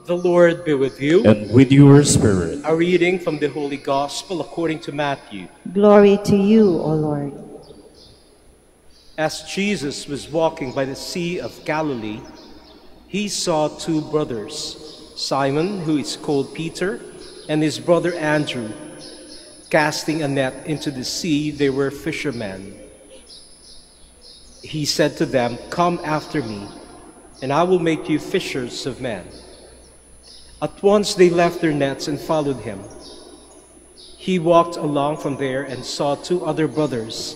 The Lord be with you. And with your spirit. A reading from the Holy Gospel according to Matthew. Glory to you, O Lord. As Jesus was walking by the Sea of Galilee, he saw two brothers, Simon, who is called Peter, and his brother Andrew. Casting a net into the sea, they were fishermen. He said to them, "Come after me, and I will make you fishers of men." At once they left their nets and followed him. He walked along from there and saw two other brothers,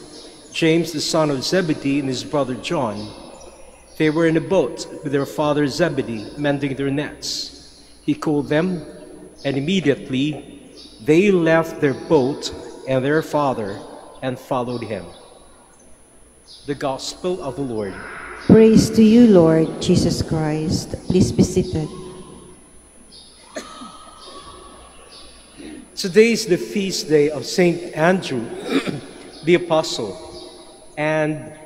James the son of Zebedee and his brother John. They were in a boat with their father Zebedee, mending their nets. He called them, and immediately they left their boat and their father and followed him. The Gospel of the Lord. Praise to you, Lord Jesus Christ. Please be seated. Today is the feast day of Saint Andrew, the Apostle. And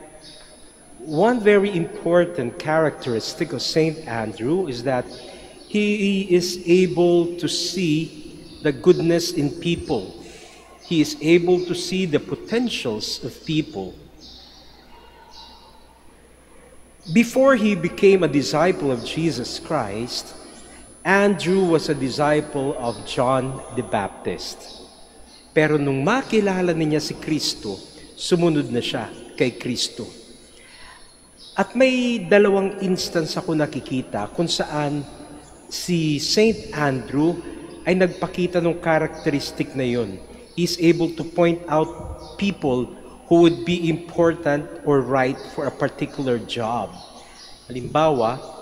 one very important characteristic of Saint Andrew is that he is able to see the goodness in people. He is able to see the potentials of people. Before he became a disciple of Jesus Christ, Andrew was a disciple of John the Baptist. Pero nung makilala niya si Kristo, sumunod na siya kay Kristo. At may dalawang instance ako nakikita kung saan si Saint Andrew ay nagpakita ng characteristic na yun. He's able to point out people who would be important or right for a particular job. Halimbawa,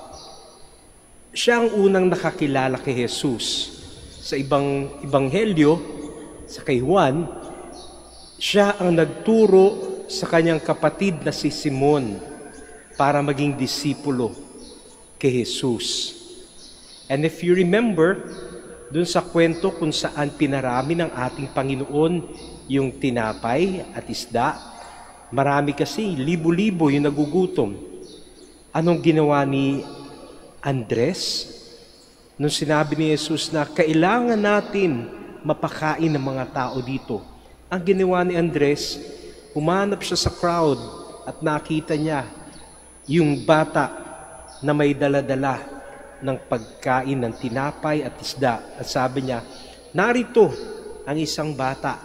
siya ang unang nakakilala kay Jesus. Sa ibang ebanghelyo, sa kay Juan, siya ang nagturo sa kanyang kapatid na si Simon para maging disipulo kay Jesus. And if you remember, dun sa kwento kung saan pinarami ng ating Panginoon yung tinapay at isda, marami kasi, libo-libo yung nagugutom. Anong ginawa ni Andres, nung sinabi ni Jesus na kailangan natin mapakain ng mga tao dito, ang ginawa ni Andres, humanap siya sa crowd at nakita niya yung bata na may dala-dala ng pagkain ng tinapay at isda. At sabi niya, narito ang isang bata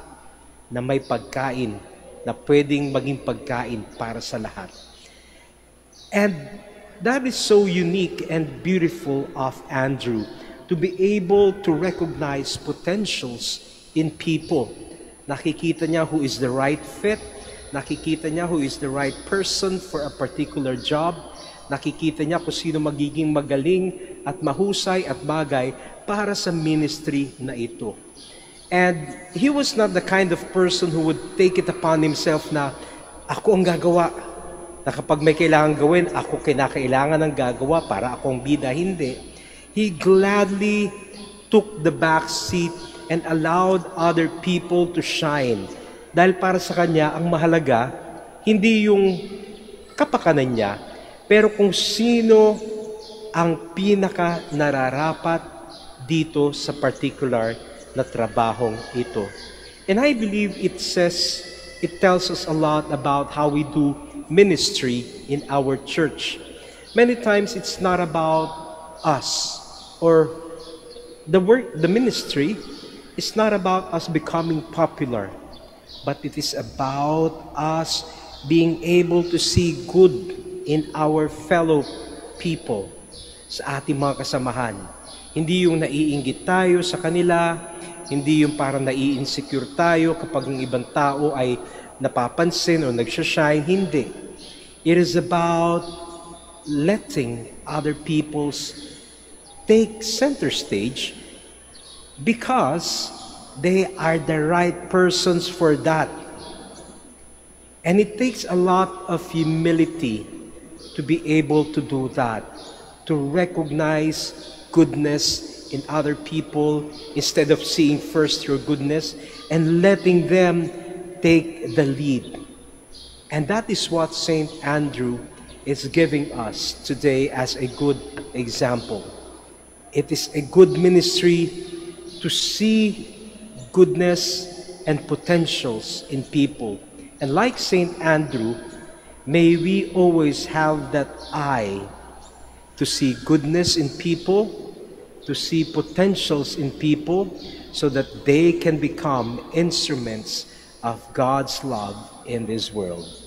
na may pagkain na pwedeng maging pagkain para sa lahat. And that is so unique and beautiful of Andrew, to be able to recognize potentials in people. Nakikita niya who is the right fit, nakikita niya who is the right person for a particular job, nakikita niya kung sino magiging magaling at mahusay at bagay para sa ministry na ito. And he was not the kind of person who would take it upon himself na ako ang gagawa, na kapag may kailangan gawin, ako kinakailangan ng gagawa para akong bida. Hindi. He gladly took the back seat and allowed other people to shine. Dahil para sa kanya, ang mahalaga, hindi yung kapakanan niya, pero kung sino ang pinaka nararapat dito sa particular na trabahong ito. And I believe it tells us a lot about how we do ministry in our church. Many times it's not about us, or the ministry is not about us becoming popular, but it is about us being able to see good in our fellow people, sa ating mga kasamahan. Hindi yung naiinggit tayo sa kanila, hindi yung parang nai-insecure tayo kapag ng ibang tao ay napapansin o nagsashine. Hindi. It is about letting other people's take center stage because they are the right persons for that. And it takes a lot of humility to be able to do that, to recognize goodness in other people instead of seeing first your goodness and letting them take the lead. And that is what Saint Andrew is giving us today as a good example. It is a good ministry to see goodness and potentials in people. And like St. Andrew, may we always have that eye to see goodness in people, to see potentials in people, so that they can become instruments of God's love in this world.